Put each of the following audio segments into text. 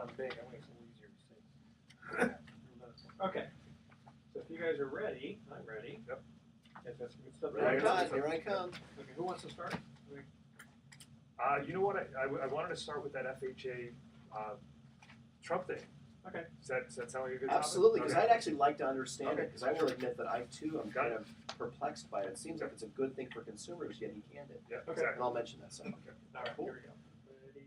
I'm big. That makes it a little easier to see. Okay. So if you guys are ready, I'm ready. Yep. Guys got some good stuff. Here I come. Okay, who wants to start? You know what? I wanted to start with that FHA Trump thing. Okay. Does that sound like a good Absolutely, topic? because I'd actually like to understand Okay. it, because I will admit that I too am Got kind it. of perplexed by it. It seems like it's a good thing for consumers getting candid. Yeah, Okay. exactly. And I'll mention that some. Okay. All right, here we go. Ready.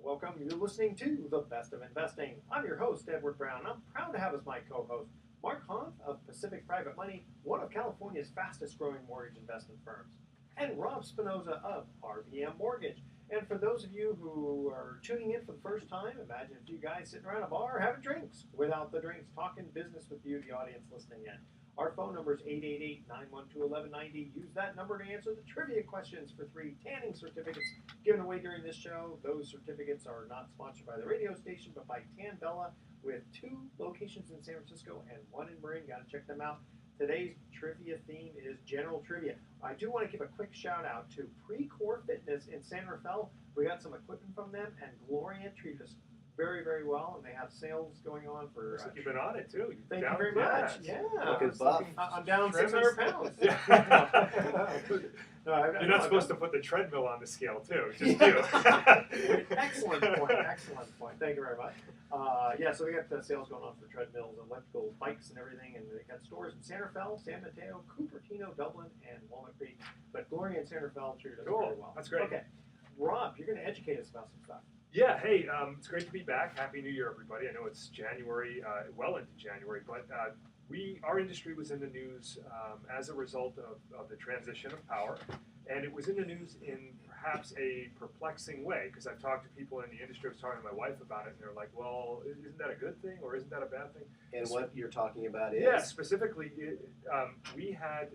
Welcome. You're listening to The Best of Investing. I'm your host, Edward Brown. I'm proud to have as my co-host Mark Hahn of Pacific Private Money, one of California's fastest growing mortgage investment firms, and Rob Spinoza of RPM Mortgage. And for those of you who are tuning in for the first time, imagine a few guys sitting around a bar having drinks, without the drinks, talking business with you, the audience listening in. Our phone number is 888-912-1190. Use that number to answer the trivia questions for 3 tanning certificates given away during this show. Those certificates are not sponsored by the radio station, but by Tan Bella, with 2 locations in San Francisco and 1 in Marin. Got to check them out. Today's trivia theme is general trivia. I do want to give a quick shout out to Pre-Core Fitness in San Rafael. We got some equipment from them, and Gloria treated us very, very well, and they have sales going on for. Looks like you've been on it too. Thank you very much. Yeah. Looking buff. I'm down Trim 600 is- pounds. Yeah. You're not supposed to put the treadmill on the scale too. Just you. Excellent point. Excellent point. Thank you very much. Yeah, so we got sales going on for treadmills, electrical bikes, and everything, and they got stores in San Rafael, San Mateo, Cupertino, Dublin, and Walnut Creek. But Gloria and San Rafael treated us very well. That's great. Okay, Rob, you're going to educate us about some stuff. Yeah, hey, it's great to be back. Happy New Year, everybody. I know it's January, well into January, but our industry was in the news as a result of the transition of power, and it was in the news in perhaps a perplexing way, because I've talked to people in the industry. I was talking to my wife about it, and they're like, well, isn't that a good thing, or isn't that a bad thing? And what you're talking about is? Yeah, specifically, we had,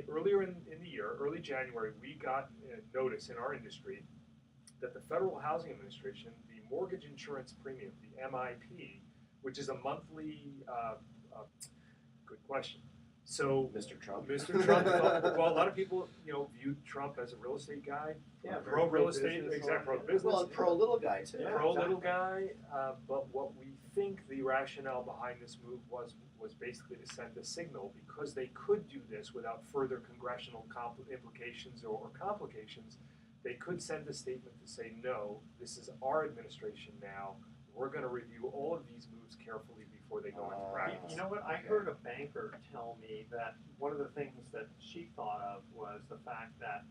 earlier in the year, early January, we got a notice in our industry that the Federal Housing Administration, the mortgage insurance premium, the MIP, which is a monthly, good question. So, Mr. Trump. Mr. Trump, well, a lot of people, viewed Trump as a real estate guy. Yeah, pro real estate, exactly, pro business. Well, and pro little guy too. Yeah, Pro exactly. little guy, but what we think the rationale behind this move was basically to send a signal, because they could do this without further congressional implications or complications. They could send a statement to say, no, this is our administration now. We're going to review all of these moves carefully before they go into practice. You know what? I heard a banker tell me that one of the things that she thought of was the fact that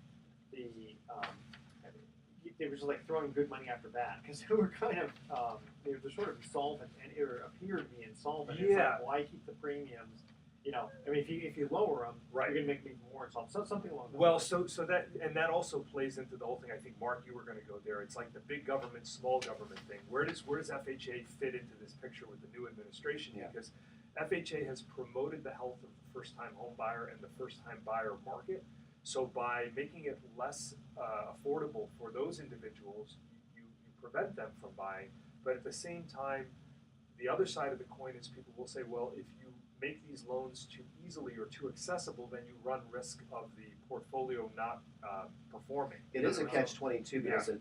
they were just like throwing good money after bad, because they were kind of they're sort of insolvent and appear to be insolvent. Yeah. It's like, why keep the premiums? I mean, if you lower them, Right. you're going to make me more insolvent. So something along those Well, lines. so that also plays into the whole thing. I think, Mark, you were going to go there. It's like the big government, small government thing. Where does FHA fit into this picture with the new administration? Yeah. Because FHA has promoted the health of the first-time home buyer and the first-time buyer market. So by making it less affordable for those individuals, you prevent them from buying. But at the same time, the other side of the coin is people will say, well, if you make these loans too easily or too accessible, then you run risk of the portfolio not performing. It is a catch-22, because Yeah.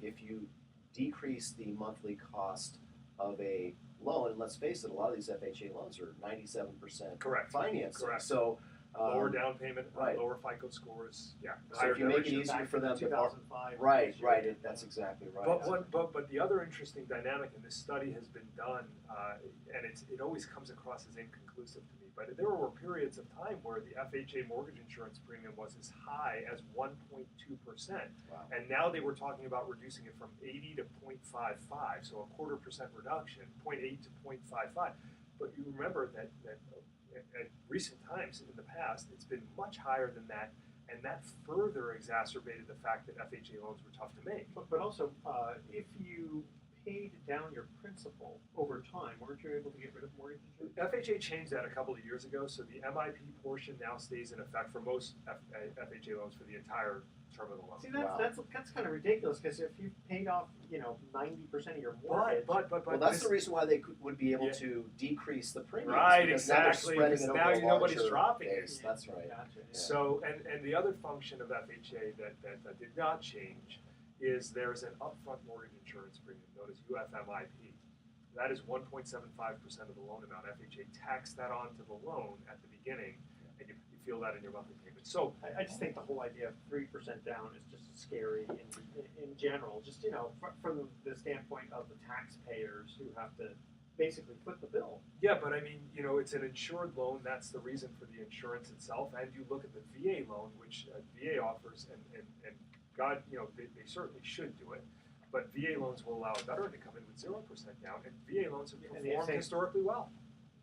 if you decrease the monthly cost of a loan, and let's face it, a lot of these FHA loans are 97% Correct. financing. Correct. So Lower down payment, right. lower FICO scores, So if you make it easier for them to 2005. that's exactly right. But the other interesting dynamic, and this study has been done, and it always comes across as inconclusive to me, but there were periods of time where the FHA mortgage insurance premium was as high as 1.2%. Wow. And now they were talking about reducing it from 80 to 0.55, so a 0.25% reduction, 0.8 to 0.55. But you remember that at recent times in the past, it's been much higher than that, and that further exacerbated the fact that FHA loans were tough to make. But also, if you paid down your principal over time, weren't you able to get rid of mortgage insurance? FHA changed that a couple of years ago, so the MIP portion now stays in effect for most FHA loans for the entire term of the loan. See, Wow. that's kind of ridiculous, because if you paid off 90% of your mortgage, But Well, that's this- the reason why they would be able Yeah. to decrease the premiums. Right, because now they're exactly, spreading because it over now a nobody's larger dropping it. base. That's right. Gotcha, yeah. So, and the other function of FHA that did not change is there's an upfront mortgage insurance premium known as UFMIP. That is 1.75% of the loan amount. FHA tax that onto the loan at the beginning, and you feel that in your monthly payment. So I just think the whole idea of 3% down is just scary in general. Just from the standpoint of the taxpayers who have to basically foot the bill. yeah, but I mean, it's an insured loan. That's the reason for the insurance itself. And you look at the VA loan, which VA offers, and God, they certainly should do it. But VA loans will allow a veteran to come in with 0% down, and VA loans have performed historically well.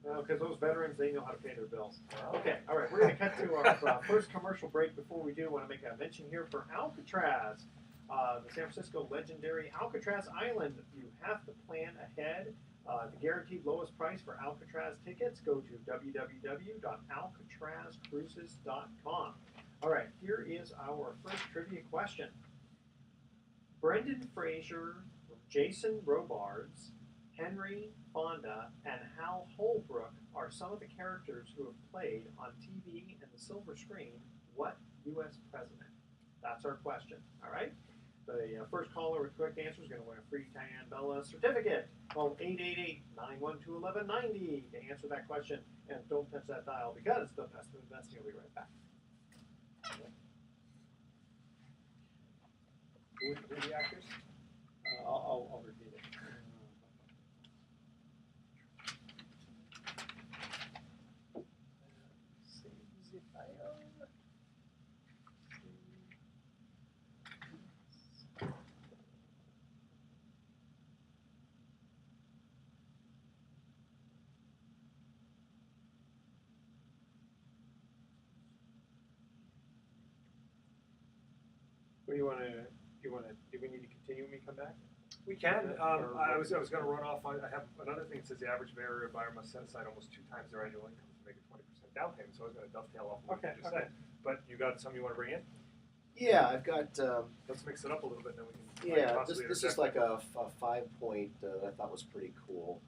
Because those veterans, they know how to pay their bills. Wow. Okay, all right, we're going to cut to our first commercial break. Before we do, I want to make a mention here for Alcatraz, the San Francisco legendary Alcatraz Island. You have to plan ahead. The guaranteed lowest price for Alcatraz tickets, go to www.alcatrazcruises.com. All right, here is our first trivia question. Brendan Fraser, Jason Robards, Henry Fonda, and Hal Holbrook are some of the characters who have played on TV and the silver screen what U.S. president? That's our question, all right? The first caller with correct answer is going to win a free Cayenne Bella certificate. Call 888-912-1190 to answer that question. And don't touch that dial because the best of investing will be right back. Who are the actors? I'll repeat it. Do we need to continue when we come back? We can. I was going to run off. I have another thing that says the average buyer must set aside almost 2 times their annual income to make a 20% down payment. So I was going to dovetail off what you just said. But you got something you want to bring in? Yeah, I've got. Let's mix it up a little bit, and then we can. This is like a 5-point that I thought was pretty cool.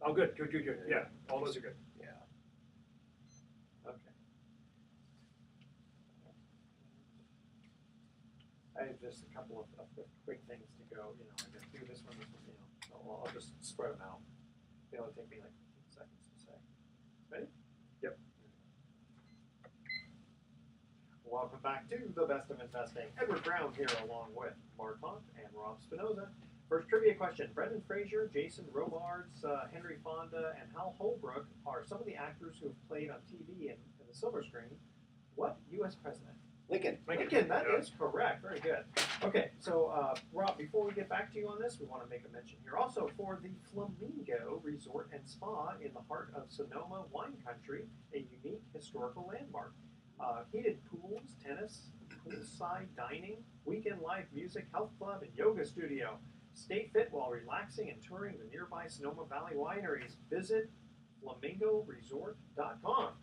Oh, good. Yeah, all those are good. Yeah. Okay. I have just a couple of quick things to go. I can do this one, so I'll just spread them out. It'll take me like 15 seconds to say. Ready? Yep. Welcome back to The Best of Investing. Edward Brown here along with Mark Hunt and Rob Spinoza. First trivia question. Brendan Fraser, Jason Robards, Henry Fonda, and Hal Holbrook are some of the actors who have played on TV and the silver screen. What U.S. president? Lincoln. That is correct. Very good. Okay, so Rob, before we get back to you on this, we want to make a mention here also for the Flamingo Resort and Spa in the heart of Sonoma Wine Country, a unique historical landmark. Heated pools, tennis, poolside dining, weekend live music, health club, and yoga studio. Stay fit while relaxing and touring the nearby Sonoma Valley wineries. Visit flamingoresort.com.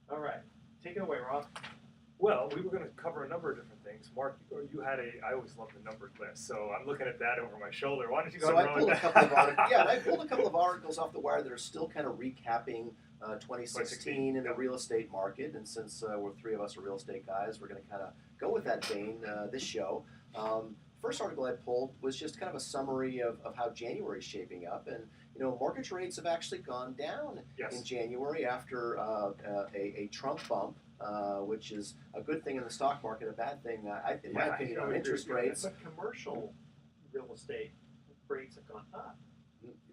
All right, take it away, Rob. Well, we were going to cover a number of different things. Mark, you had I always love the numbered list, so I'm looking at that over my shoulder. Why don't you go and run pulled with a couple of articles. Yeah, I pulled a couple of articles off the wire that are still kind of recapping 2016 in the real estate market. And since we're 3 of us are real estate guys, we're going to kind of go with that vein this show. First article I pulled was just kind of a summary of how January is shaping up. And, mortgage rates have actually gone down in January after a Trump bump. Which is a good thing in the stock market, a bad thing, in my opinion, on interest rates. But commercial real estate rates have gone up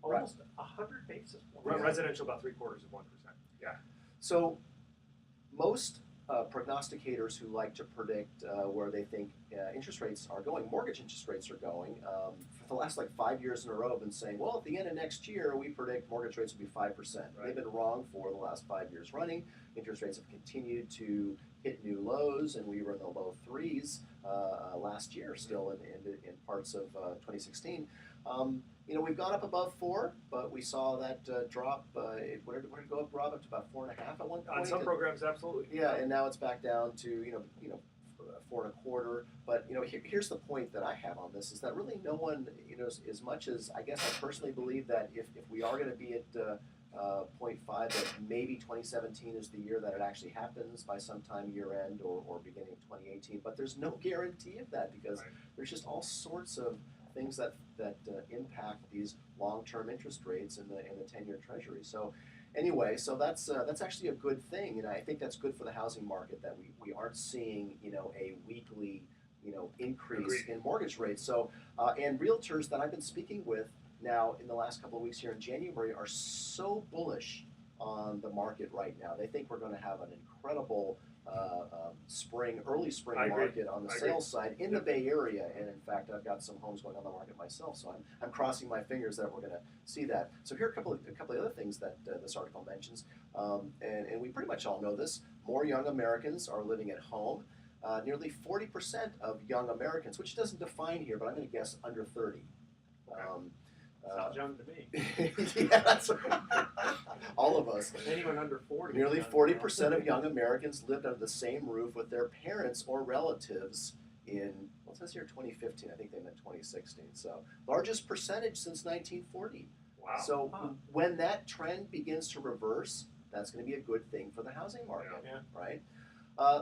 almost 100 basis points. Residential about 0.75%. Yeah. So most prognosticators who like to predict where they think interest rates are going, mortgage interest rates are going, for the last 5 years in a row have been saying, well, at the end of next year, we predict mortgage rates will be 5%. Right. They've been wrong for the last 5 years running. Interest rates have continued to hit new lows, and we were in the low 3s last year still in parts of 2016. We've gone up above 4, but we saw that drop. Where did it go up, Rob? Up to about 4.5 at one point. On some programs, absolutely. Yeah, and now it's back down to 4.25. But here's the point that I have on this is that really no one, as much as I guess I personally believe that if we are going to be at 0.5 that maybe 2017 is the year that it actually happens by sometime year end or beginning of 2018. But there's no guarantee of that because there's just all sorts of things that impact these long-term interest rates in the 10-year Treasury. So anyway, so that's actually a good thing, and I think that's good for the housing market that we aren't seeing a weekly increase in mortgage rates. So and realtors that I've been speaking with now in the last couple of weeks here in January are so bullish on the market right now. They think we're going to have an incredible early spring market on the sales side in the Bay Area, and in fact, I've got some homes going on the market myself, so I'm crossing my fingers that we're going to see that. So here are a couple of other things that this article mentions, and we pretty much all know this. More young Americans are living at home. Nearly 40% of young Americans, which doesn't define here, but I'm going to guess under 30. Sounds young to me. Yeah, that's right. All of us. Anyone under 40. Nearly 40% of young Americans lived under the same roof with their parents or relatives in, well, it says here 2015. I think they meant 2016. So largest percentage since 1940. Wow. So when that trend begins to reverse, that's going to be a good thing for the housing market, right?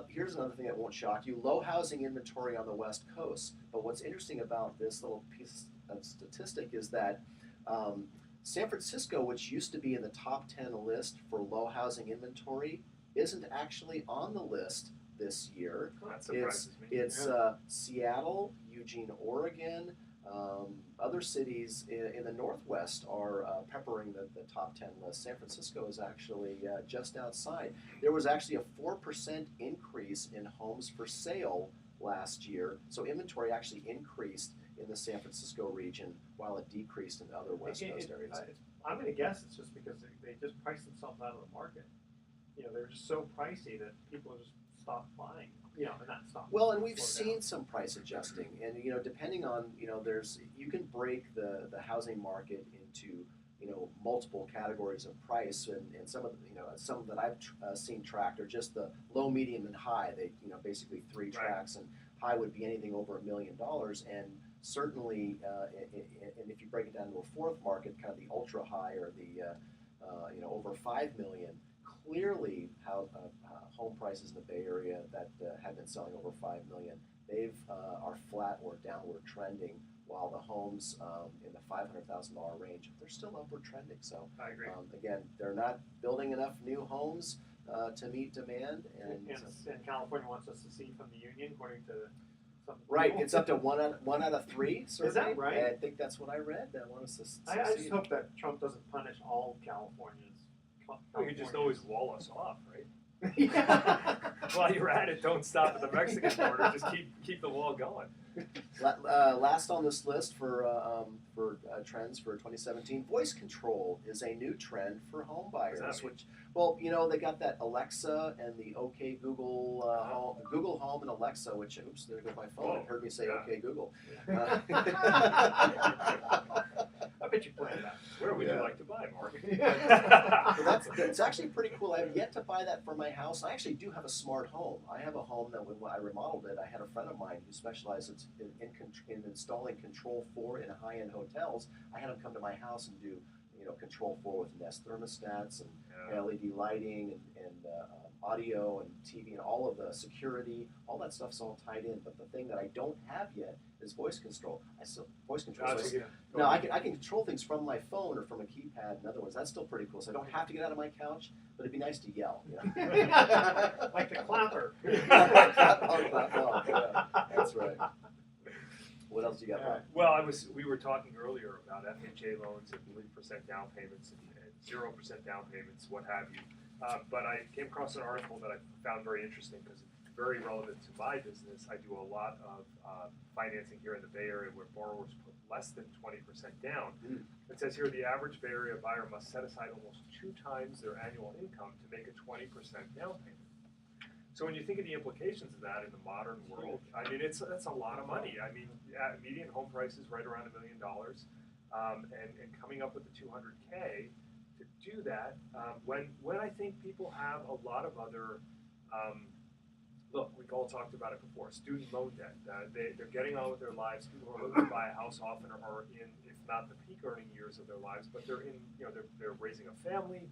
Here's another thing that won't shock you. Low housing inventory on the West Coast. But what's interesting about this little piece of statistic is that San Francisco, which used to be in the top 10 list for low housing inventory, isn't actually on the list this year. That surprises me. It's Seattle, Eugene, Oregon, other cities in the Northwest are peppering the top 10 list. San Francisco is actually just outside. There was actually a 4% increase in homes for sale last year, so inventory actually increased in the San Francisco region while it decreased in other West Coast areas. I'm going to guess it's just because they just priced themselves out of the market. They're just so pricey that people just stop buying. Not stop. Well, and we've seen some price adjusting, and depending on you can break the housing market into multiple categories of price, and some of some that I've seen tracked are just the low, medium, and high. They basically three tracks, and high would be anything over $1 million, and certainly, and if you break it down to a fourth market, kind of the ultra high or the over $5 million. Clearly, home prices in the Bay Area that have been selling over $5 million, are flat or downward trending, while the homes in the $500,000 range, they're still upward trending. So I agree. Again, they're not building enough new homes to meet demand, and California wants us to see from the union, according to some right, it's up to one out of three. Certainly. Is that right? And I think that's what I read. That want us to succeed. I just hope that Trump doesn't punish all Californians. You could just always wall us off, right? Yeah. While you're at it, don't stop at the Mexican border. Just keep the wall going. Last on this list for trends for 2017, voice control is a new trend for home buyers. Which, well, they got that Alexa and the OK Google Home, Google Home and Alexa. Which, oops, there goes my phone. It heard me say OK Google. I bet you planned that. Where would you like to buy, Mark? It's actually pretty cool. I have yet to buy that for my house. I actually do have a smart home. I have a home that when I remodeled it, I had a friend of mine who specializes in installing Control 4 in high-end hotels. I had him come to my house and do Control 4 with Nest thermostats and LED lighting and audio and TV and all of the security. All that stuff's all tied in. But the thing that I don't have yet is voice control. No, I can control things from my phone or from a keypad and other ones. That's still pretty cool. So I don't have to get out of my couch, but it'd be nice to yell. Like the clapper. That's right. What else you got? Right. Well, we were talking earlier about FHA loans and 3% down payments and 0% down payments, what have you. But I came across an article that I found very interesting because it's very relevant to my business. I do a lot of financing here in the Bay Area where borrowers put less than 20% down. It says here the average Bay Area buyer must set aside almost 2 times their annual income to make a 20% down payment. So when you think of the implications of that in the modern world, I mean, that's a lot of money. I mean, median home price is right around $1 million, and coming up with the $200K to do that, when I think people have a lot of other look, we've all talked about it before. Student loan debt. They're getting on with their lives. People who are looking to buy a house often are in, if not the peak earning years of their lives, but they're in, they're raising a family.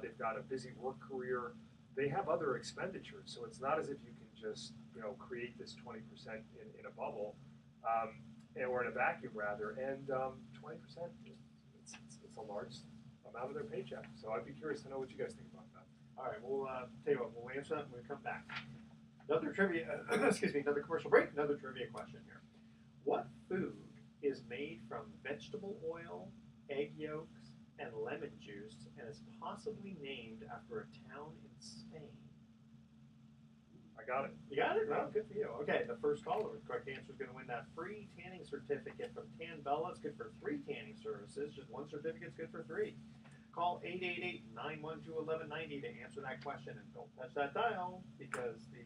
They've got a busy work career. They have other expenditures, so it's not as if you can just, create this 20% in a bubble, or in a vacuum rather. And 20%, it's a large amount of their paycheck. So I'd be curious to know what you guys think about that. All right, we'll tell you what, we'll answer that when we come back. Another trivia, another commercial break, another trivia question here. What food is made from vegetable oil, egg yolks, and lemon juice, and is possibly named after a town in Spain? I got it. You got it? Well, good for you. Okay, the first caller with the correct answer is going to win that free tanning certificate from Tan Bella. It's good for 3 tanning services. Just one certificate's good for 3. Call 888-912-1190 to answer that question, and don't touch that dial because the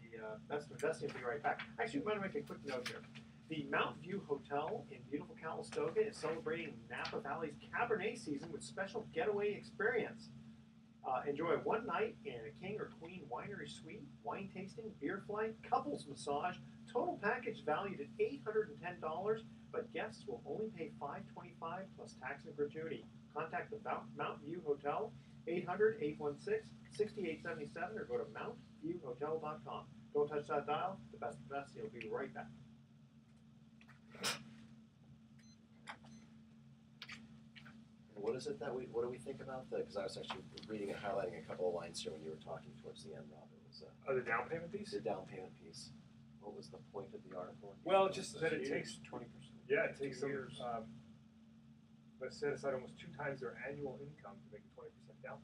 Best of Investing will be right back. Actually, I'm going to make a quick note here. The Mount View Hotel in beautiful Calistoga is celebrating Napa Valley's Cabernet season with special getaway experience. Enjoy one night in a king or queen winery suite, wine tasting, beer flight, couples massage, total package valued at $810, but guests will only pay $525 plus tax and gratuity. Contact the Mount View Hotel, 800-816-6877, or go to mountviewhotel.com. Don't touch that dial. The Best of Best. He'll be right back. What is it what do we think about that? Because I was actually reading and highlighting a couple of lines here when you were talking towards the end, Rob. It was The down payment piece? the down payment piece. What was the point of the article? Well, just that it takes 20%. Yeah, it takes 2 some. years. Let's set aside almost 2 times their annual income to make a 20% down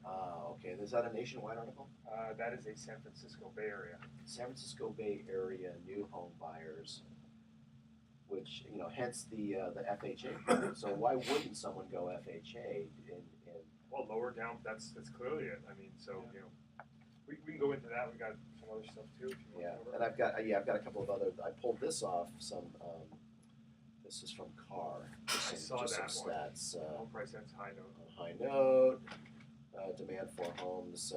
payment. Okay. Is that a nationwide article? That is a San Francisco Bay Area. San Francisco Bay Area new home buyers, which hence the FHA. So why wouldn't someone go FHA in Well, lower down. That's clearly it. I mean, so we can go into that. We got some other stuff too. If you want yeah, to cover. and I've got a couple of other. I pulled this off some. This is from Carr. I saw just that some one. stats. Home price ends high note. High note. Demand for homes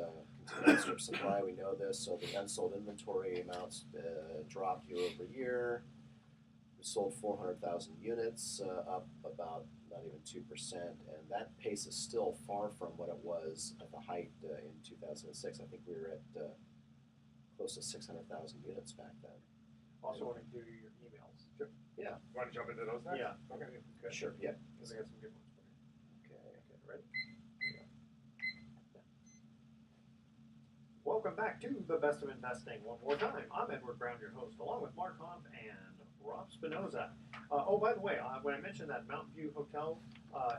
continues to supply. We know this. So the unsold inventory amounts dropped year over year. We sold 400,000 units, up about not even 2%, and that pace is still far from what it was at the height in 2006. I think we were at close to 600,000 units back then. Also want to do your emails. Sure. Yeah. You want to jump into those next? Yeah. Okay. Good. Sure. Yeah. Because I got some good ones for you. Okay. Ready? Welcome back to the Best of Investing. One more time, I'm Edward Brown, your host, along with Mark Humph and Rob Spinoza. By the way, when I mentioned that Mountain View Hotel,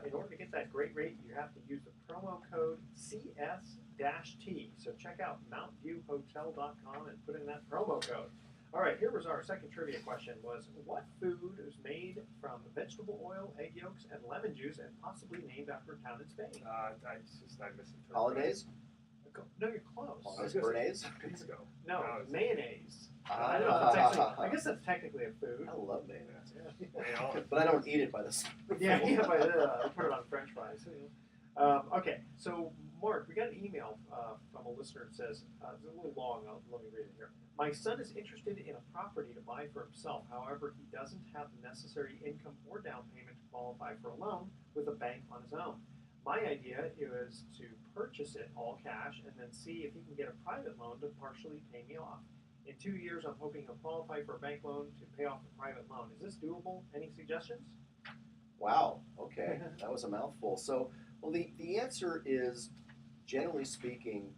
in order to get that great rate, you have to use the promo code CS-T. So check out mountviewhotel.com and put in that promo code. All right, here was our second trivia question: was what food is made from vegetable oil, egg yolks, and lemon juice, and possibly named after a town in Spain? I misinterpreted. Hollandaise? No, you're close. Hollandaise Bernaise? Pisco. No, it's- mayonnaise. I don't know if it's actually, I guess that's technically a food. I love mayonnaise. Yeah. But I don't eat it by the spoonful. Yeah, but I put it on French fries. Okay, so Mark, we got an email from a listener that says, it's a little long, let me read it here. My son is interested in a property to buy for himself. However, he doesn't have the necessary income or down payment to qualify for a loan with a bank on his own. My idea is to purchase it all cash and then see if he can get a private loan to partially pay me off. In 2 years, I'm hoping he'll qualify for a bank loan to pay off the private loan. Is this doable? Any suggestions? Wow. Okay, that was a mouthful. So, well, the answer is, generally speaking,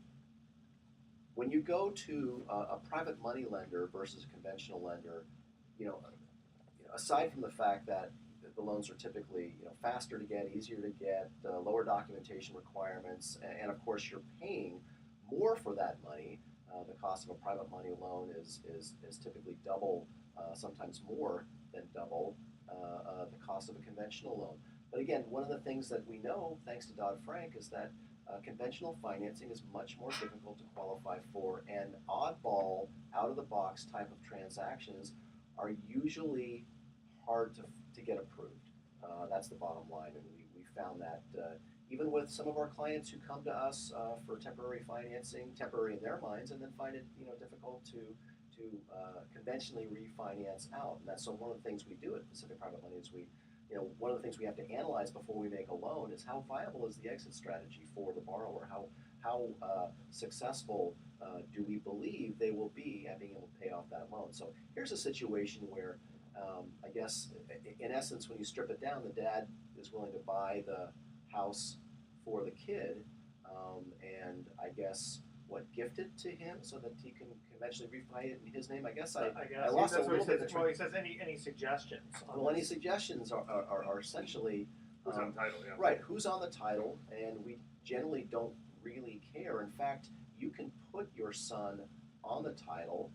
when you go to a private money lender versus a conventional lender, aside from the fact that the loans are typically faster to get, easier to get, lower documentation requirements, and of course you're paying more for that money. The cost of a private money loan is typically double, sometimes more than double the cost of a conventional loan. But again, one of the things that we know, thanks to Dodd-Frank, is that conventional financing is much more difficult to qualify for, and oddball, out-of-the-box type of transactions are usually hard to get approved. That's the bottom line, and we found that even with some of our clients who come to us for temporary financing, temporary in their minds, and then find it difficult to conventionally refinance out. And that's so one of the things we do at Pacific Private Money is one of the things we have to analyze before we make a loan is how viable is the exit strategy for the borrower? How successful do we believe they will be at being able to pay off that loan? So here's a situation where I guess in essence, when you strip it down, the dad is willing to buy the house for the kid, and I guess gift it to him so that he can eventually refi it in his name. I guess I lost that's a what little he bit. says. Well, he says any suggestions. Well, any suggestions are essentially Who's on title? Yeah. right. Who's on the title, and we generally don't really care. In fact, you can put your son on the title,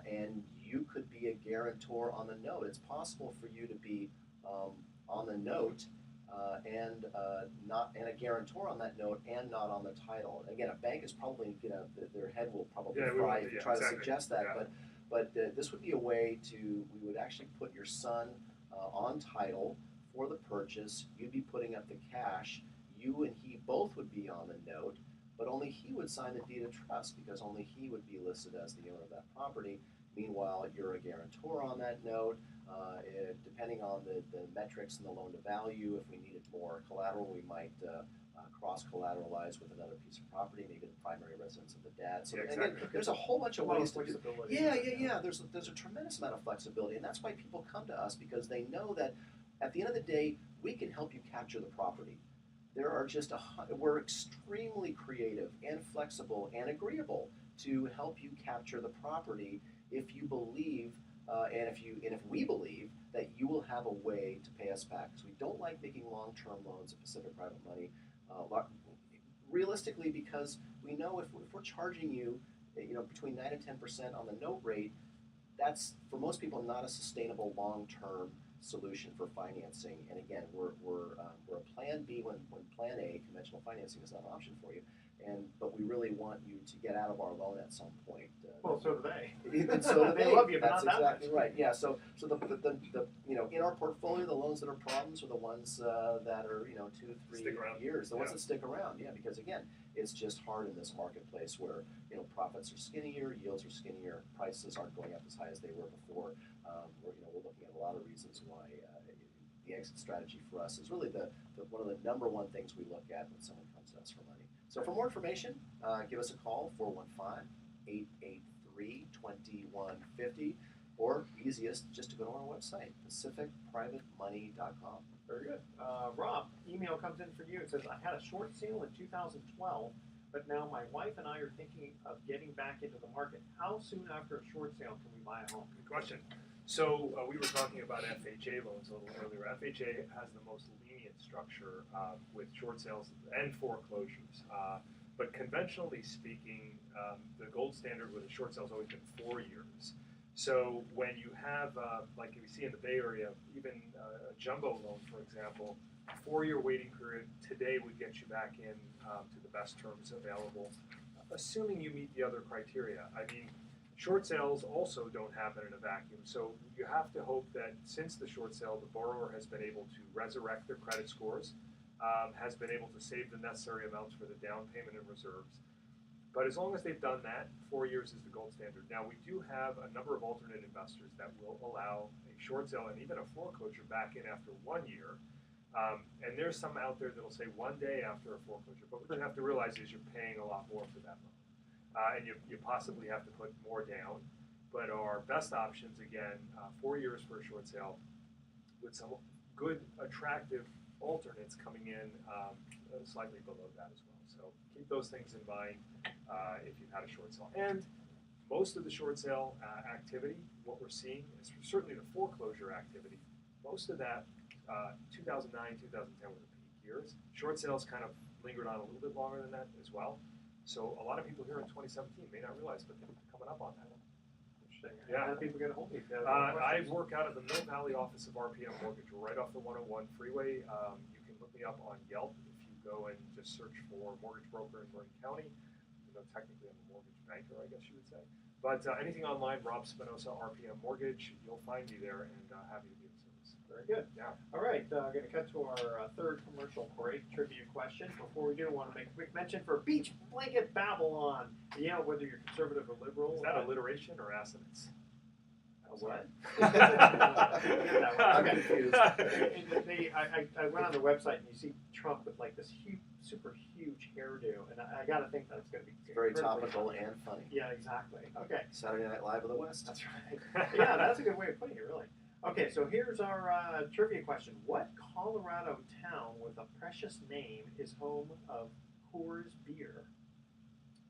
and you could be a guarantor on the note. It's possible for you to be on the note and not and a guarantor on that note and not on the title. Again, a bank is probably their head will probably fry if you try to suggest that. Yeah. But this would be a way we would actually put your son on title for the purchase. You'd be putting up the cash. You and he both would be on the note, but only he would sign the deed of trust because only he would be listed as the owner of that property. Meanwhile, you're a guarantor on that note. Depending on the metrics and the loan to value, if we needed more collateral, we might cross-collateralize with another piece of property, maybe the primary residence of the dad. So again, there's a whole bunch of ways to do. Yeah. There's a tremendous amount of flexibility, and that's why people come to us because they know that at the end of the day, we can help you capture the property. We're extremely creative and flexible and agreeable to help you capture the property if you believe and if we believe that you will have a way to pay us back. Because we don't like making long-term loans at Pacific Private Money. Realistically, because we know if we're charging you, between 9 and 10% on the note rate, that's for most people not a sustainable long-term solution for financing. And again, we're a plan B when plan A, conventional financing, is not an option for you. But we really want you to get out of our loan at some point. Well, so do they. So do they love you, but that's not exactly that much. right. Yeah. So the in our portfolio, the loans that are problems are the ones that are 2, 3 years. The ones that stick around. Yeah, because again, it's just hard in this marketplace where profits are skinnier, yields are skinnier, prices aren't going up as high as they were before. We're looking at a lot of reasons why the exit strategy for us is really one of the number one things we look at when someone comes to us for money. So for more information, give us a call, 415-883-2150, or easiest, just to go to our website, pacificprivatemoney.com. Very good. Rob, email comes in for you. It says, I had a short sale in 2012, but now my wife and I are thinking of getting back into the market. How soon after a short sale can we buy a home? Good question. So we were talking about FHA loans a little earlier. FHA has the most lenient structure with short sales and foreclosures. But conventionally speaking, the gold standard with a short sale has always been 4 years. So when you have, like we see in the Bay Area, even a jumbo loan, for example, a 4-year waiting period today would get you back in to the best terms available, assuming you meet the other criteria. I mean, short sales also don't happen in a vacuum. So you have to hope that since the short sale, the borrower has been able to resurrect their credit scores, has been able to save the necessary amounts for the down payment and reserves. But as long as they've done that, 4 years is the gold standard. Now, we do have a number of alternate investors that will allow a short sale and even a foreclosure back in after 1 year. And there's some out there that will say 1 day after a foreclosure. But what you have to realize is you're paying a lot more for that loan. And you possibly have to put more down. But our best options, again, 4 years for a short sale with some good, attractive alternates coming in slightly below that as well. So keep those things in mind if you've had a short sale. And most of the short sale activity, what we're seeing is certainly the foreclosure activity. Most of that, 2009, 2010 were the peak years. Short sales kind of lingered on a little bit longer than that as well. So a lot of people here in 2017 may not realize, but they're coming up on that. Interesting. Yeah. How do people get a hold of you? I work out of the Mill Valley office of RPM Mortgage. We're right off the 101 freeway. You can look me up on Yelp if you go and just search for mortgage broker in Marin County. Technically I'm a mortgage banker, I guess you would say. But anything online, Rob Spinoza, RPM Mortgage, you'll find me there, and happy to be of service. Very good. Yeah. All right, going to cut to our third commercial break trivia question. Before we do, I want to make a quick mention for Beach Blanket Babylon. Yeah, whether you're conservative or liberal. Is that alliteration or assonance? What? I'm Okay. confused. I went on the website and you see Trump with like this super huge hairdo, and I got to think that's going to be Very incredibly topical funny. and funny. Yeah, exactly. Okay, Saturday Night Live of the West. that's right. Yeah, that's a good way of putting it, really. Okay, so here's our trivia question: what Colorado town with a precious name is home of Coors Beer?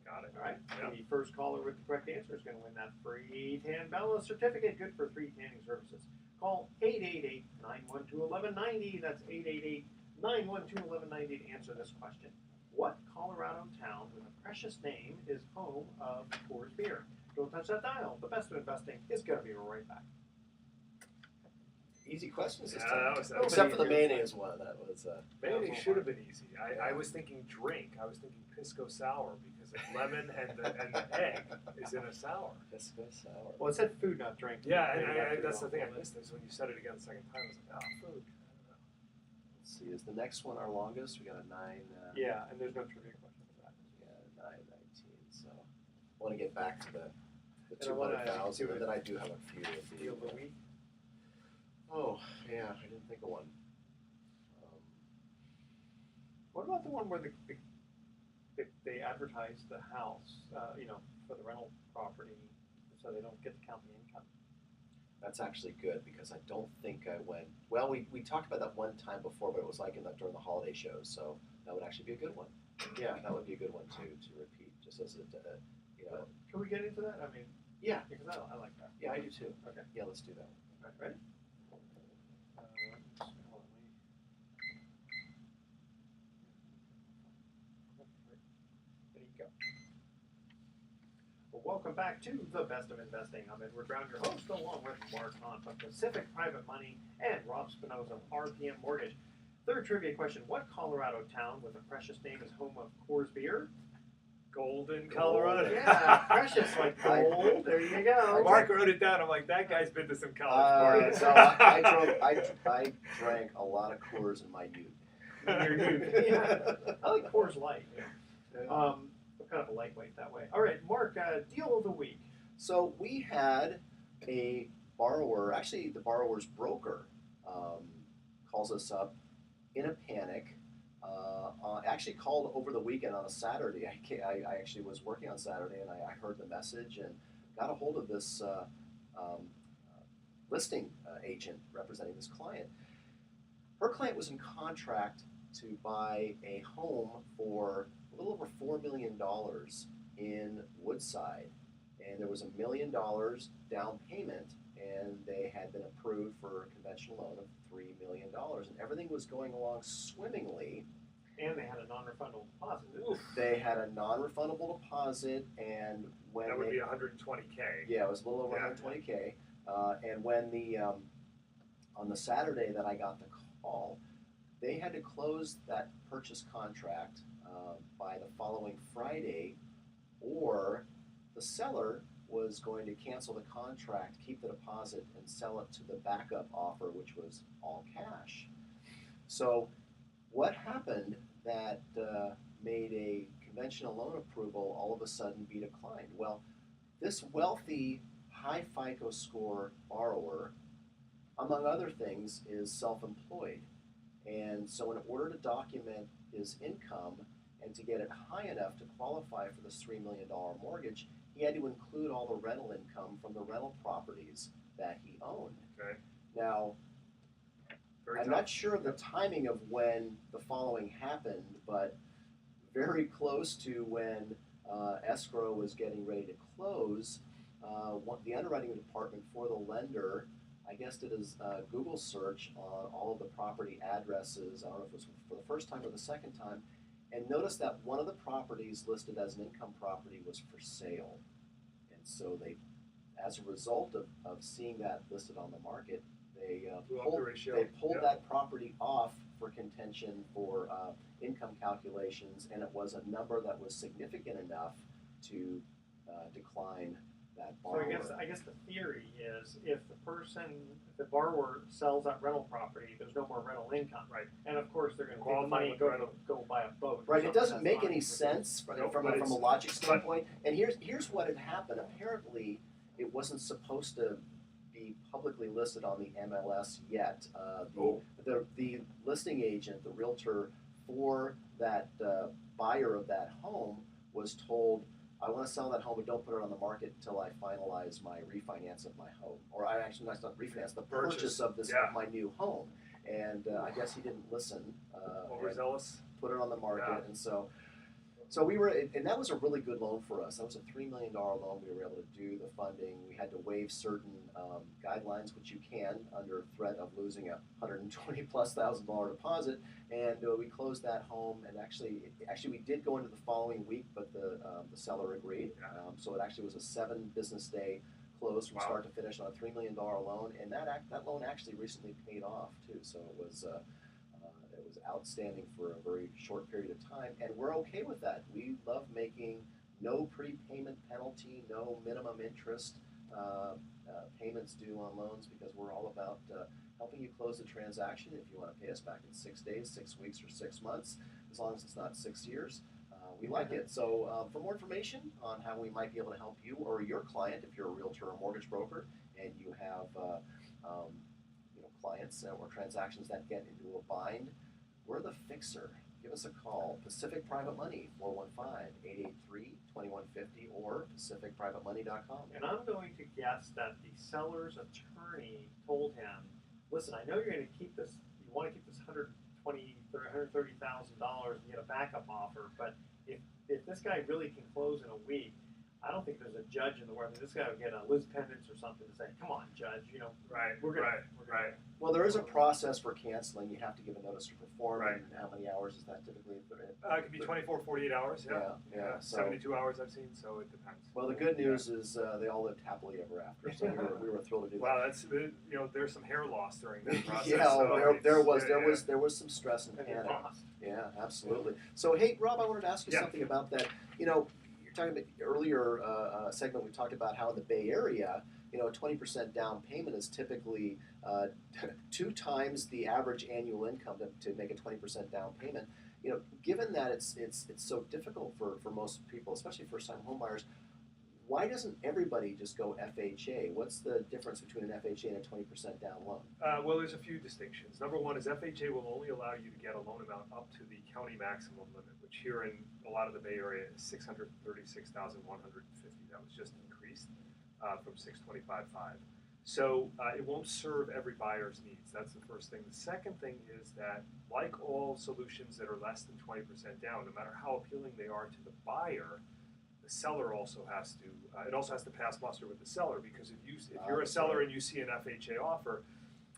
Got it. All right. Yeah. The first caller with the correct answer is going to win that free Tan Bella certificate, good for 3 tanning services. Call 888-912-1190. That's 888-912-1190 to answer this question. What Colorado town with a precious name is home of Coors Beer? Don't touch that dial. The best of investing is going to be right back. Easy questions this Yeah, time. that was Except for the easier. mayonnaise one. That was. Mayonnaise should have been easy. I was thinking drink. I was thinking pisco sour because of lemon and the egg is in a sour. Pisco sour. Well, it said food, not drink. Yeah, Maybe and threw that's the off thing a I little missed is when you said it again the second time. I was like, oh, food. Let's see. Is the next one our longest? We got a 9. bit. Yeah, and there's no trivia question for that. Yeah, 9:19. So I want to get back to the And I wanna 200,000, do and then I do have a few. Deal of the week. Oh yeah, I didn't think of one. What about the one where they advertise the house, for the rental property, so they don't get to count the income? That's actually good because I don't think I went. Well, we talked about that one time before, but it was like during the holiday shows, so that would actually be a good one. Yeah, that would be a good one to repeat, just as Can we get into that? I mean, Yeah, because I like that. yeah, I do too. Okay. Yeah, let's do that. All right, ready? There you go. Well, welcome back to The Best of Investing. I'm Edward Brown, your host, along with Mark Hunt of Pacific Private Money and Rob Spinoza of RPM Mortgage. Third trivia question: what Colorado town with a precious name is home of Coors Beer? Golden, Colorado. Yeah, precious like gold. There you go. Mark wrote it down. I'm like, that guy's been to some college parties. So I drank a lot of Coors in my youth. Yeah. I like Coors Light. Kind of a lightweight that way. All right, Mark, deal of the week. So we had a borrower, actually the borrower's broker, calls us up in a panic. Actually called over the weekend on a Saturday. I actually was working on Saturday and I heard the message and got a hold of this listing agent representing this client. Her client was in contract to buy a home for a little over $4 million in Woodside. And there was $1 million down payment, and they had been approved for a conventional loan of $3 million. And everything was going along swimmingly. And they had a non-refundable deposit. Oof. They had a non-refundable deposit, and when That would be 120K. yeah, it was a little over Yeah. 120K. And when on the Saturday that I got the call, they had to close that purchase contract by the following Friday, or the seller was going to cancel the contract, keep the deposit, and sell it to the backup offer, which was all cash. So what happened that made a conventional loan approval all of a sudden be declined? Well, this wealthy, high FICO score borrower, among other things, is self-employed. And so in order to document his income and to get it high enough to qualify for this $3 million mortgage, he had to include all the rental income from the rental properties that he owned. Okay. Now, I'm not sure of the timing of when the following happened, but very close to when escrow was getting ready to close, the underwriting department for the lender, I guess, did a Google search on all of the property addresses. I don't know if it was for the first time or the second time, and noticed that one of the properties listed as an income property was for sale. And so they, as a result of seeing that listed on the market, they pulled Yeah. that property off for contention for income calculations, and it was a number that was significant enough to decline that So borrower. I guess the theory is if the borrower sells that rental property, there's no more rental income. Right. And of course, they're going to take the Qualify money and with rental. go buy a boat. or Right, it something doesn't that's make not any produced. sense Nope, from but a it's- logic standpoint. And here's what had happened. Apparently, it wasn't supposed to be publicly listed on the MLS yet. The listing agent, the realtor for that buyer of that home, was told, "I want to sell that home, but don't put it on the market until I finalize my refinance of my home, or I actually not refinance, the purchase of this Yeah. of my new home." And I guess he didn't listen. Overzealous. Put it on the market, Yeah. and so we were, and that was a really good loan for us. That was a $3 million loan. We were able to do the funding. We had to waive certain guidelines, which you can under threat of losing a $120,000+ deposit. And we closed that home. And actually, we did go into the following week, but the seller agreed. Yeah. So it actually was a 7-business-day close from start to finish on a $3 million loan. And that loan actually recently paid off too. So it was outstanding for a very short period of time, and we're okay with that. We love making no prepayment penalty, no minimum interest payments due on loans, because we're all about helping you close the transaction. If you want to pay us back in 6 days, 6 weeks, or 6 months, as long as it's not 6 years, we like it. So for more information on how we might be able to help you or your client, if you're a realtor or mortgage broker and you have clients or transactions that get into a bind, we're the fixer. Give us a call. Pacific Private Money, 415-883-2150, or pacificprivatemoney.com. And I'm going to guess that the seller's attorney told him, "Listen, I know you're going to keep this. You want to keep this $130,000 and get a backup offer, but if this guy really can close in a week, I don't think there's a judge in the world. This guy would get a Liz Pendants or something to say, 'Come on, judge, Right. we're gonna." Right. Well, there is a process for canceling. You have to give a notice to perform. Right. And how many hours is that typically? It could be 24, 48 hours. Yeah. So, 72 hours I've seen, so it depends. well, the good news is they all lived happily ever after. So we were thrilled to do that. Wow, that's there's some hair loss during that process. Yeah, so there was some stress and And panic. cost. Yeah, absolutely. So, hey, Rob, I wanted to ask you Yeah. something about that. You're talking about earlier segment. We talked about how in the Bay Area, a 20% down payment is typically 2 times the average annual income to make a 20% down payment. Given that it's so difficult for most people, especially first-time homebuyers, why doesn't everybody just go FHA? What's the difference between an FHA and a 20% down loan? Well, there's a few distinctions. Number one is FHA will only allow you to get a loan amount up to the county maximum limit, which here in a lot of the Bay Area is $636,150. That was just increased from $625,500. So it won't serve every buyer's needs. That's the first thing. The second thing is that, like all solutions that are less than 20% down, no matter how appealing they are to the buyer, the seller also has to. It also has to pass muster with the seller, because if you're a seller and you see an FHA offer,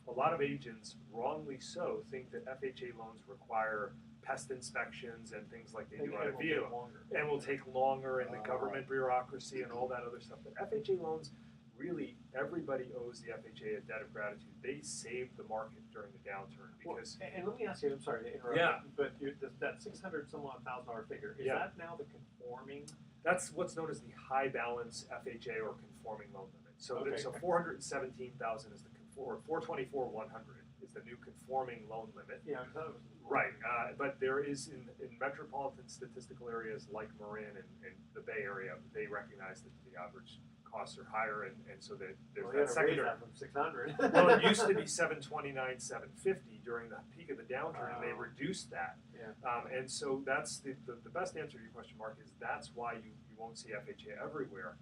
a lot of agents, wrongly so, think that FHA loans require pest inspections and things like they do on a vehicle, and will take longer, and the government bureaucracy and all that other stuff. But FHA loans, really, everybody owes the FHA a debt of gratitude. They saved the market during the downturn because. And let me ask you, I'm sorry to interrupt. Yeah. But that $600,000 figure, is that now the conforming? That's what's known as the high balance FHA or conforming loan limit. So, so 417,000 is the or 424,100 is the new conforming loan limit. Yeah, I thought it was. Right, but there is in metropolitan statistical areas like Marin and the Bay Area, they recognize that the average costs are higher, and so that there's that secondary. That from 600. Well, it used to be 729, 750 during the peak of the downturn, and they reduced that. Yeah. And so that's the best answer to your question, Mark, is that's why you won't see FHA everywhere.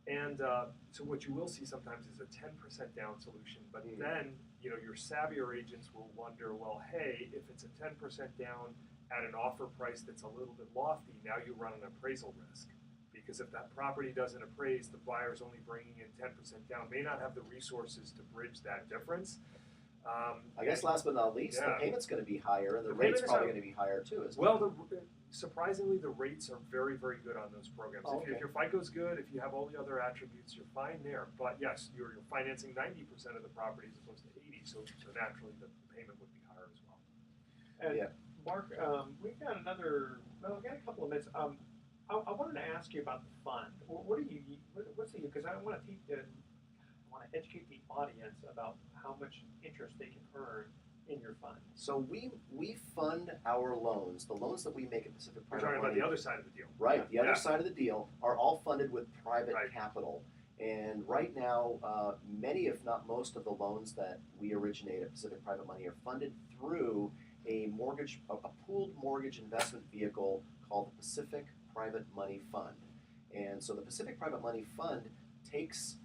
And so what you will see sometimes is a 10% down solution, but then your savvier agents will wonder, well, hey, if it's a 10% down at an offer price that's a little bit lofty, now you run an appraisal risk. Because if that property doesn't appraise, the buyer's only bringing in 10% down, may not have the resources to bridge that difference. I guess last but not least, the payment's going to be higher, and the rate's probably going to be higher too, isn't it? Surprisingly, the rates are very, very good on those programs. If your FICO's good, if you have all the other attributes, you're fine there. But yes, you're financing 90% of the property as opposed to 80%, so naturally the payment would be higher as well. And Mark, we've got we got a couple of minutes. I wanted to ask you about the fund. What are you? What's the? Because I want to teach. I want to educate the audience about how much interest they can earn in your fund. So we fund our loans. The loans that we make at Pacific We're Private talking about Money, the other side of the deal. right? The other Yeah. side of the deal are all funded with private Right. capital. And right now, many, if not most, of the loans that we originate at Pacific Private Money are funded through a pooled mortgage investment vehicle called the Pacific Private Money Fund. And so the Pacific Private Money Fund takes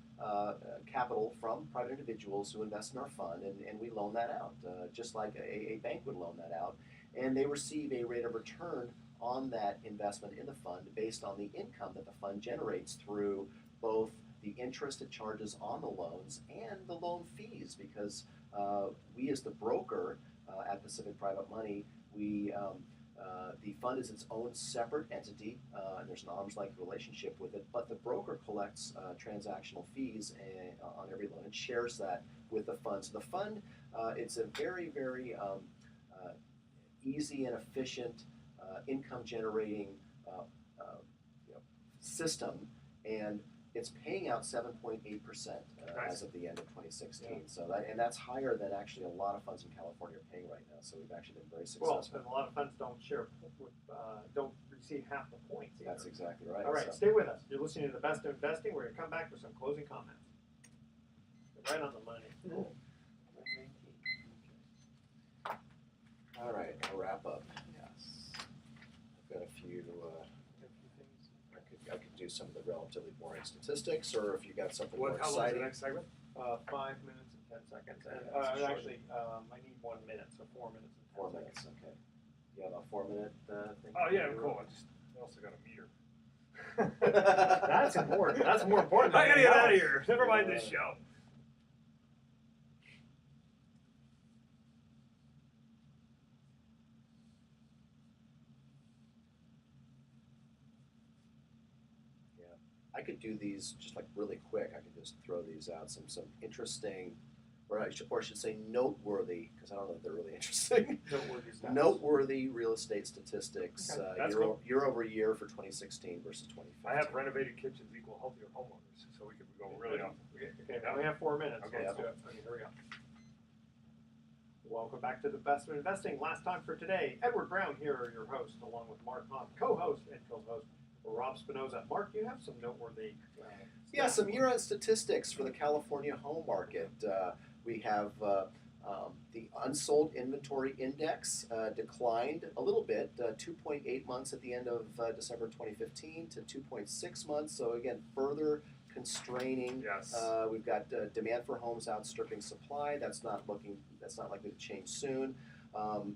capital from private individuals who invest in our fund, and we loan that out, just like a bank would loan that out. And they receive a rate of return on that investment in the fund based on the income that the fund generates through both the interest it charges on the loans and the loan fees, because we as the broker at Pacific Private Money, the fund is its own separate entity, and there's an arm's length relationship with it, but the broker collects transactional fees on every loan and shares that with the fund. So the fund, it's a very, very easy and efficient income generating system, and it's paying out 7.8% as of the end of 2016. Yeah. So that's higher than actually a lot of funds in California are paying right now. So we've actually been very Well, successful. and a lot of funds don't don't receive half the points. Either. That's exactly right. All right, So, stay with us. You're listening to the Best of Investing. We're going to come back with some closing comments. Right on the money. all right, I'll wrap up. Yes, I've got a few. I could do some of the relatively boring statistics, or if you got something more How long is the exciting. next segment? 5 minutes and 10 seconds. Okay, And that's a short actually, I need 1 minute, so 4 minutes and 10 4 seconds. minutes, okay. You have a 4 minute thing? Oh yeah, cool. I also got a meter. That's important. That's more important. I gotta get out of anything here. Never mind this show. I could do these just like really quick. I could just throw these out. Some interesting, or I should say noteworthy, because I don't know if they're really interesting. Noteworthy stats. Noteworthy real estate statistics Okay, that's cool. year over year for 2016 versus 2015. I have renovated kitchens equal healthier homeowners, so we could go really off. Okay, now we have 4 minutes. Okay, Let's do it. Okay, here we go. Welcome back to the Best of Investing. Last time for today, Edward Brown here are your hosts, along with Mark Hahn, co-host and co-host. Rob Spinoza. Mark, you have some noteworthy. Yeah, some year-end statistics for the California home market. We have the unsold inventory index declined a little bit, 2.8 months at the end of December 2015 to 2.6 months. So again, further constraining. Yes. We've got demand for homes outstripping supply. That's not likely to change soon.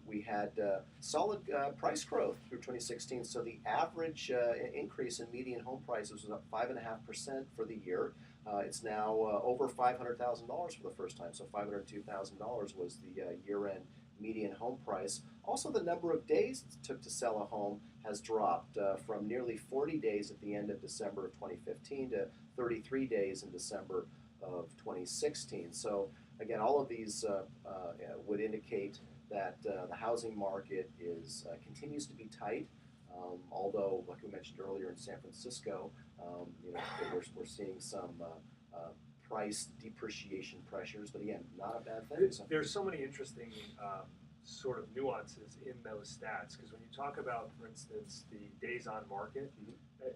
We had solid price growth through 2016, so the average increase in median home prices was up 5.5% for the year. It's now over $500,000 for the first time, so $502,000 was the year-end median home price. Also, the number of days it took to sell a home has dropped from nearly 40 days at the end of December of 2015 to 33 days in December of 2016. So again, all of these would indicate that the housing market continues to be tight, although, like we mentioned earlier in San Francisco, we're seeing some price depreciation pressures, but again, not a bad thing. There's so many interesting sort of nuances in those stats, because when you talk about, for instance, the days on market,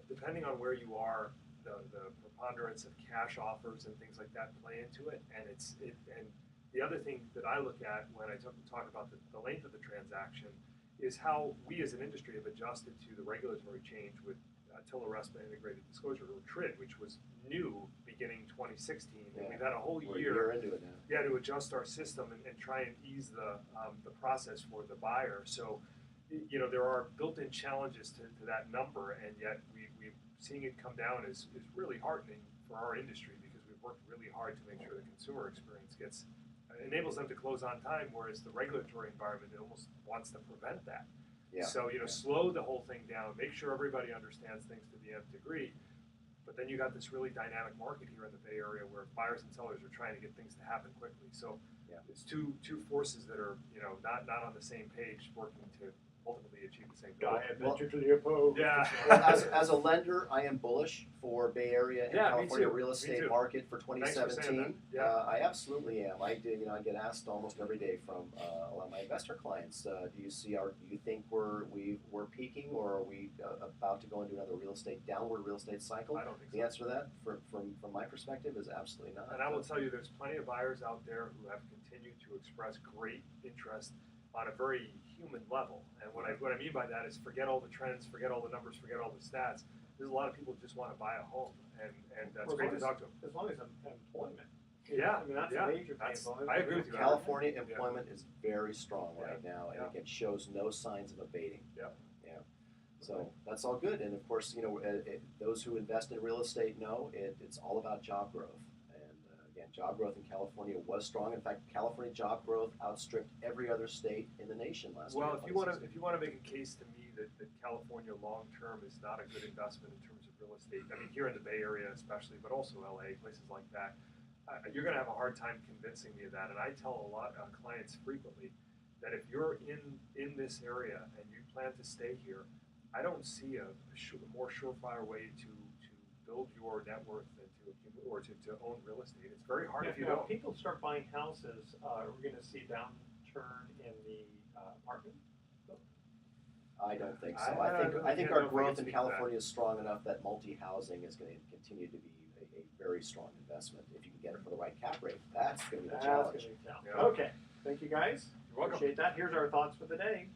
depending on where you are, the preponderance of cash offers and things like that play into it, and the other thing that I look at when I talk about the length of the transaction is how we as an industry have adjusted to the regulatory change with Tiller RESPA Integrated Disclosure, or TRID, which was new beginning 2016. Yeah. And we've had a whole We're year a into it now. Yeah, to adjust our system and try and ease the process for the buyer. So, there are built-in challenges to that number, and yet we've seeing it come down is really heartening for our industry, because we've worked really hard to make sure the consumer experience enables them to close on time, whereas the regulatory environment almost wants to prevent that. Yeah. So, slow the whole thing down, make sure everybody understands things to the nth degree. But then you got this really dynamic market here in the Bay Area where buyers and sellers are trying to get things to happen quickly. So it's two forces that are not on the same page working to ultimately achieve the same goal. I adventure to the opposed. Yeah. Well, as a lender, I am bullish for Bay Area and Yeah, me California too. real Me estate too. market for Thanks for saying 2017. that. Yeah. I absolutely am. I get asked almost every day from a lot of my investor clients. Do you think we're peaking, or are we about to go into another downward real estate cycle? I don't think The so. answer to that, from my perspective, is absolutely not. And I will tell you, there's plenty of buyers out there who have continued to express great interest on a very human level. And what I mean by that is forget all the trends, forget all the numbers, forget all the stats. There's a lot of people who just want to buy a home, and that's great to talk to them. As long as employment. Yeah, I mean, that's yeah. a major pain point. I agree with you. California employment is very strong right now, and Yeah. it shows no signs of abating. Yeah. Yeah. So that's all good. And of course, those who invest in real estate know it's all about job growth. And again, job growth in California was strong. In fact, California job growth outstripped every other state in the nation last year. Well, if you want to make a case to me that California long term is not a good investment in terms of real estate, I mean here in the Bay Area especially, but also LA, places like that, you're going to have a hard time convincing me of that. And I tell a lot of clients frequently that if you're in this area and you plan to stay here, I don't see a more surefire way to build your net worth than to own real estate. It's very hard if you don't. If people start buying houses, we're going to see a downturn in the apartment. I don't think so. I I think don't our know if we growth can in speak to that. California is strong enough that multi-housing is going to continue to be a very strong investment if you can get it for the right cap rate. That's going to be the challenge. Yeah. Okay, thank you guys. You're welcome. Appreciate that. Here's our thoughts for the day.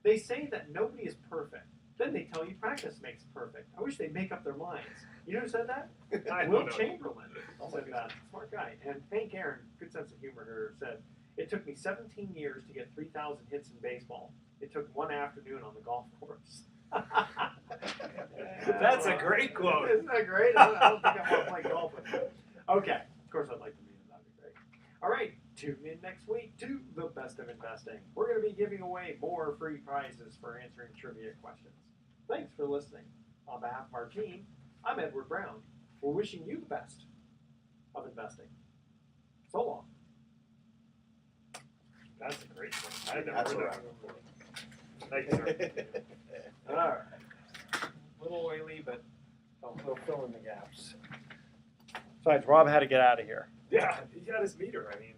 They say that nobody is perfect. Then they tell you practice makes perfect. I wish they'd make up their minds. You know who said that? I Will don't know. Chamberlain Oh my said that. Smart guy. And Hank Aaron, good sense of humor here, said, "It took me 17 years to get 3,000 hits in baseball. It took one afternoon on the golf course." That's a great quote. Isn't that great? I don't think I want to play golf with him. Okay. Of course, I'd like to meet him. That'd be great. All right. Tune in next week to The Best of Investing. We're going to be giving away more free prizes for answering trivia questions. Thanks for listening. On behalf of our team, I'm Edward Brown. We're wishing you the best of investing. So long. That's a great one. I had never That's heard a that wrap. one before. Thank you, sir. All right. A little oily, but we'll fill in the gaps. Besides, Rob had to get out of here. Yeah, he got his meter. I mean.